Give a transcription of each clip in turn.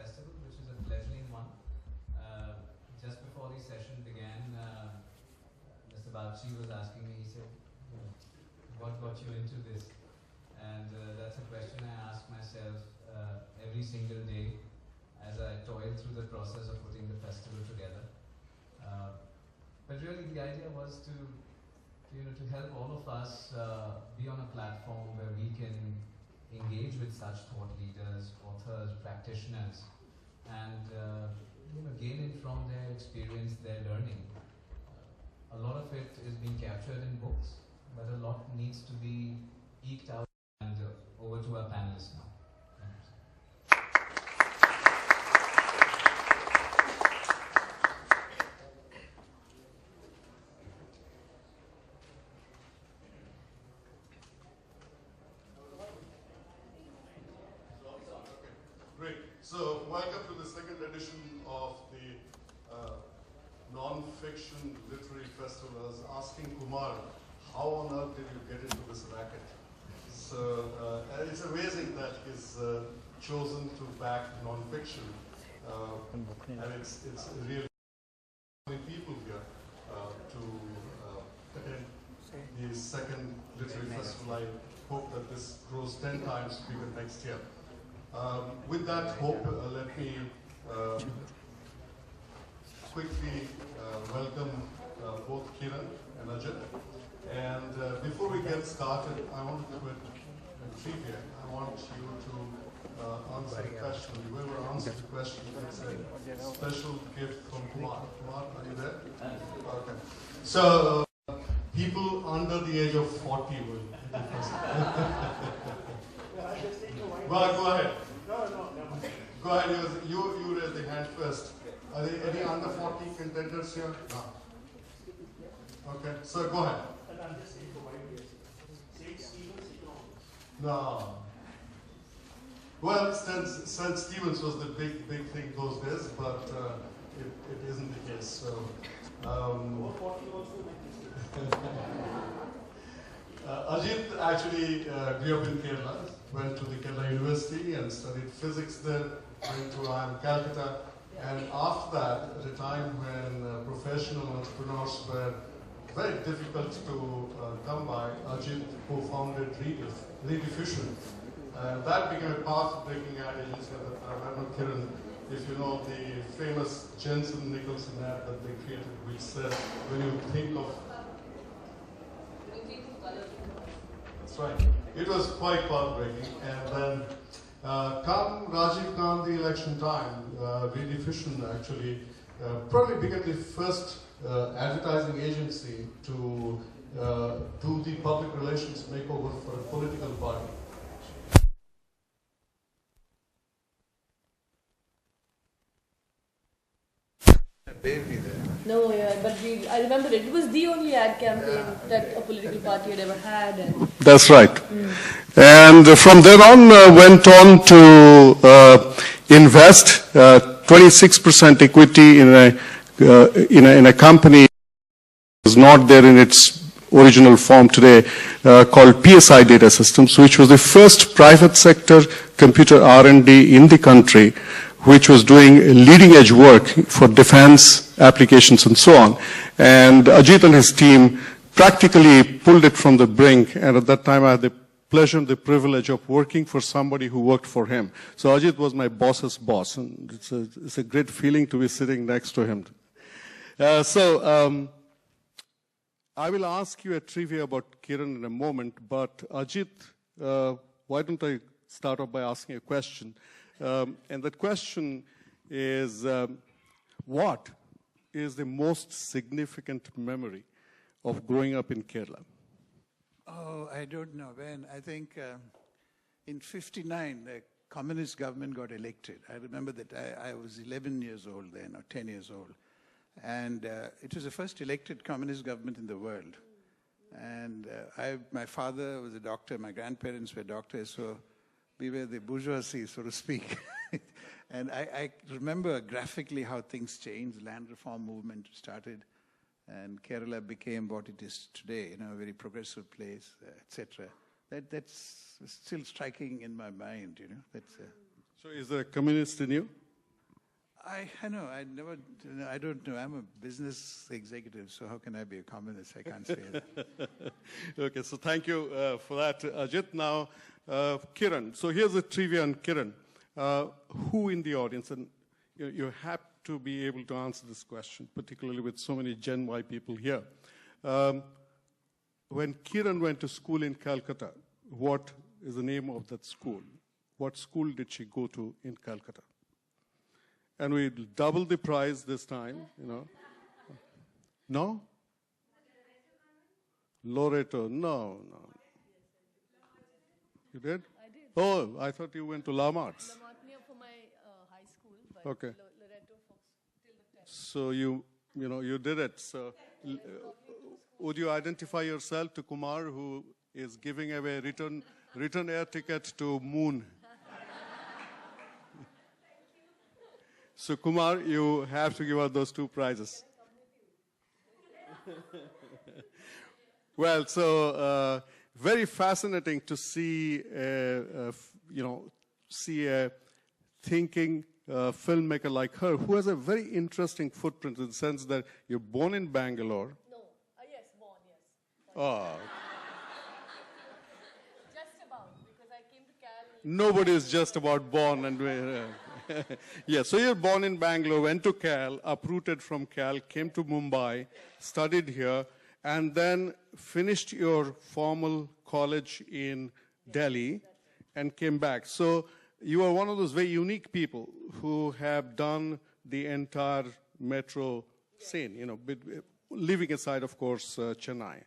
festival, which is a fledgling one. Just before the session began, Mr. Babchi was asking me, he said, what got you into this? And that's a question I ask myself every single day as I toil through the process of putting the festival together. But really the idea was to help all of us be on a platform where we can engage with such thought leaders, authors, practitioners, and gain it from their experience, their learning. A lot of it is being captured in books, but a lot needs to be eked out. And over to our panelists now. Great. So, welcome to the second edition of the non-fiction literary festival. I was asking Kumar, how on earth did you get into this racket? So, it's amazing that he's chosen to back non-fiction. And it's really many people here to attend the second literary festival. I hope that this grows 10 times bigger next year. With that hope, let me quickly welcome both Kiran and Ajit. And before we get started, I want to put a trivia. I want you to answer the question. Whoever answers the question gets a special gift from Kumar. Kumar, are you there? Okay. So, people under the age of 40 will be the first. Well, go ahead. No. Go ahead. You raise the hand first. Are there any under 40 contenders here? No. Okay. So go ahead. No. Well, St. Stephen's was the big thing those days, but it isn't the case. So. Ajit actually grew up in Kerala, went to the Kerala University and studied physics there, went to IIM Calcutta, and after that, at a time when professional entrepreneurs were very difficult to come by, Ajit co-founded Rediffusion. And that became a path-breaking ad agency at the time. I don't know, Kiran, if you know the famous Jensen-Nicholson ad that they created, which said, when you think of That's right. It was quite path-breaking. And then, come Rajiv Gandhi election time, Rediffusion actually probably became the first advertising agency to do the public relations makeover for a political party. No, yeah, but I remember it. It was the only ad campaign that a political party had ever had. And that's right. And from there on, went on to invest 26% equity in a company that was not there in its original form today, called PSI Data Systems, which was the first private sector computer R&D in the country, which was doing leading edge work for defense applications and so on. And Ajit and his team practically pulled it from the brink, and at that time I had the pleasure and the privilege of working for somebody who worked for him. So Ajit was my boss's boss, and it's a great feeling to be sitting next to him. I will ask you a trivia about Kiran in a moment, but Ajit, why don't I start off by asking a question? And that question is, what is the most significant memory of growing up in Kerala? Oh, I don't know when. I think in '59, the communist government got elected. I remember that I was 11 years old then, or 10 years old. And it was the first elected communist government in the world. And my father was a doctor, my grandparents were doctors, so we were the bourgeoisie, so to speak. And I remember graphically how things changed. Land reform movement started, and Kerala became what it is today, a very progressive place, etc. That's still striking in my mind, That's. So is there a communist in you? I know, I don't know. I'm a business executive, so how can I be a communist? I can't say that. Okay, so thank you for that, Ajit. Now, Kiran. So here's a trivia on Kiran. Who in the audience, and you have to be able to answer this question, particularly with so many Gen Y people here. When Kiran went to school in Calcutta, what is the name of that school? What school did she go to in Calcutta? And we double the prize this time, you know. No? Loreto, no. You did? I did. Oh, I thought you went to La Mart's. La Martiniere for my high school, but Okay. Loreto for till the 10th. So you did it. So would you identify yourself to Kumar, who is giving away return air ticket to Moon? So Kumar, you have to give out those 2 prizes. Well, so very fascinating to see, see a thinking filmmaker like her, who has a very interesting footprint in the sense that you're born in Bangalore. No. Yes, born, yes. Oh, Just about, because I came to Cal. nobody is just about born and yeah, so you're born in Bangalore, went to Cal, uprooted from Cal, came to Mumbai, studied here, and then finished your formal college in Delhi and came back. So you are one of those very unique people who have done the entire metro scene, you know, leaving aside, of course, Chennai.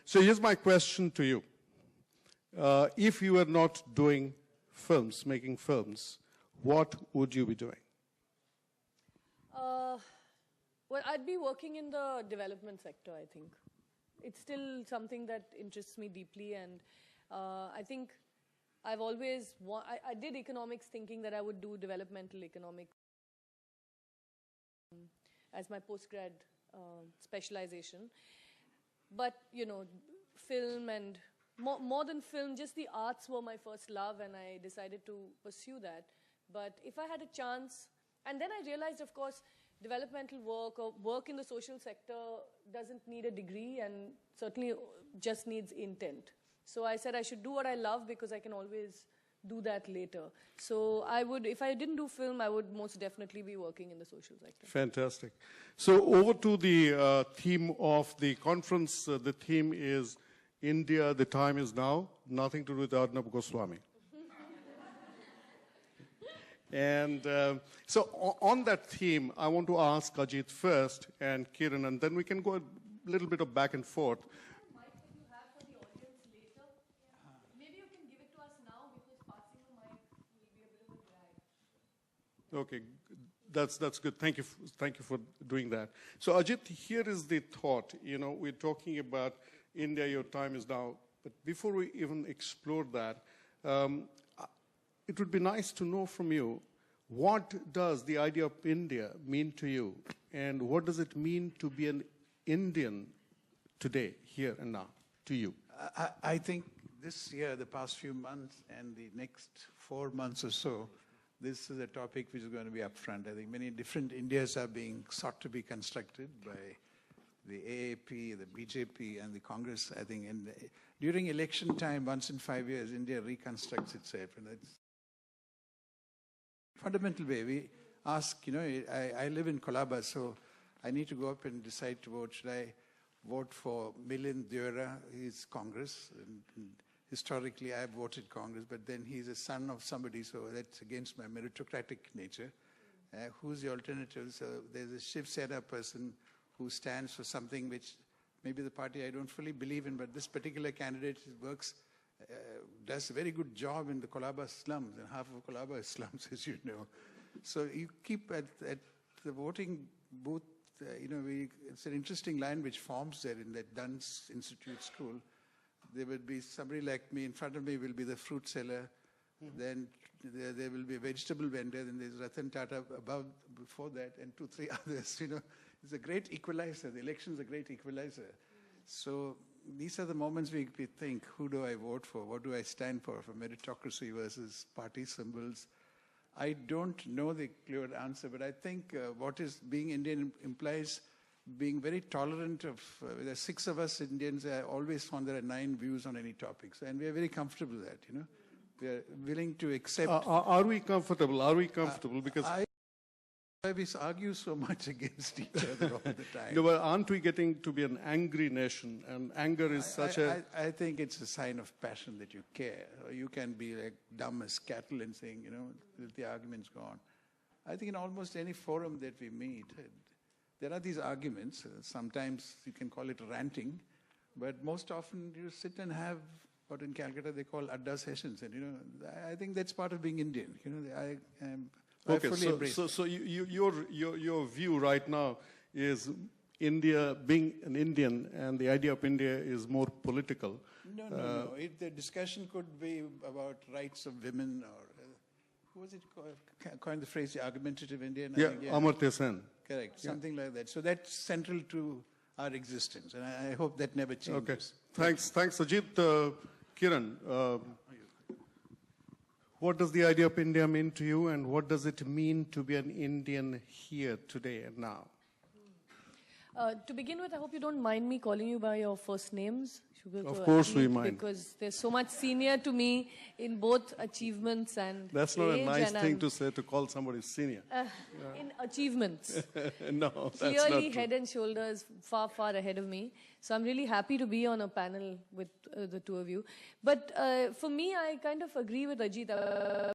So here's my question to you. If you were not doing films, making films, what would you be doing? Well, I'd be working in the development sector, I think. It's still something that interests me deeply, and I think I've always, I did economics thinking that I would do developmental economics as my postgrad specialization. But, you know, film and more than film, just the arts were my first love, and I decided to pursue that. But if I had a chance, and then I realized, of course, developmental work or work in the social sector doesn't need a degree and certainly just needs intent. So I said I should do what I love because I can always do that later. So I would, if I didn't do film, I would most definitely be working in the social sector. Fantastic. So over to the theme of the conference. The theme is India, the time is now. Nothing to do with Arnab Goswami. And so on that theme, I want to ask Ajit first and Kiran, and then we can go a little bit of back and forth. Mic that you have for the audience later, maybe you can give it to us now because passing the mic will be a bit of a drag. Okay, that's good. Thank you for doing that. So Ajit, here is the thought. You know, we're talking about India, your time is now. But before we even explore that, it would be nice to know from you, what does the idea of India mean to you? And what does it mean to be an Indian today, here and now, to you? I think this year, the past few months, and the next 4 months or so, this is a topic which is going to be upfront. I think many different Indias are being sought to be constructed by the AAP, the BJP, and the Congress. I think during election time, once in 5 years, India reconstructs itself. And it's fundamental way. We ask, you know, I live in Colaba, so I need to go up and decide to vote. Should I vote for Milind Deora? He's Congress. And historically, I have voted Congress, but then he's a son of somebody, so that's against my meritocratic nature. Who's the alternative? So there's a Shiv Sena person who stands for something which maybe the party I don't fully believe in, but this particular candidate works, does a very good job in the Colaba slums, and half of Colaba is slums, as you know. So you keep at the voting booth, you know, it's an interesting line which forms there in that Duns Institute School. There will be somebody like me, in front of me will be the fruit seller, then there will be a vegetable vendor, then there's Ratan Tata before that, and 2, 3 others, you know. It's a great equalizer. The election's a great equalizer. So these are the moments we think, who do I vote for? What do I stand for meritocracy versus party symbols? I don't know the clear answer, but I think what is being Indian implies being very tolerant of, there are 6 of us Indians, I always found there are 9 views on any topics, and we are very comfortable with that, you know. We are willing to accept. Are we comfortable? Are we comfortable? Because we argue so much against each other all the time. no, but aren't we getting to be an angry nation? And anger is such I think it's a sign of passion that you care. You can be like dumb as cattle and saying, you know, the argument's gone. I think in almost any forum that we meet, there are these arguments. Sometimes you can call it ranting, but most often you sit and have what in Calcutta they call adda sessions. And, you know, I think that's part of being Indian. You know, I fully embrace it. So your view right now is India being an Indian, and the idea of India is more political. No. The discussion could be about rights of women, or who was it coined the phrase, the argumentative Indian? Yeah, Amartya Sen. Correct, something like that. So that's central to our existence, and I hope that never changes. Okay, thanks, Ajit. Kiran, what does the idea of India mean to you, and what does it mean to be an Indian here today and now? To begin with, I hope you don't mind me calling you by your first names. Of course we mind. Because they're so much senior to me in both achievements and That's not age, a nice thing to say, to call somebody senior. In achievements. No, that's Clearly not true. head and shoulders far, far ahead of me. So I'm really happy to be on a panel with the two of you. But for me, I kind of agree with Ajit.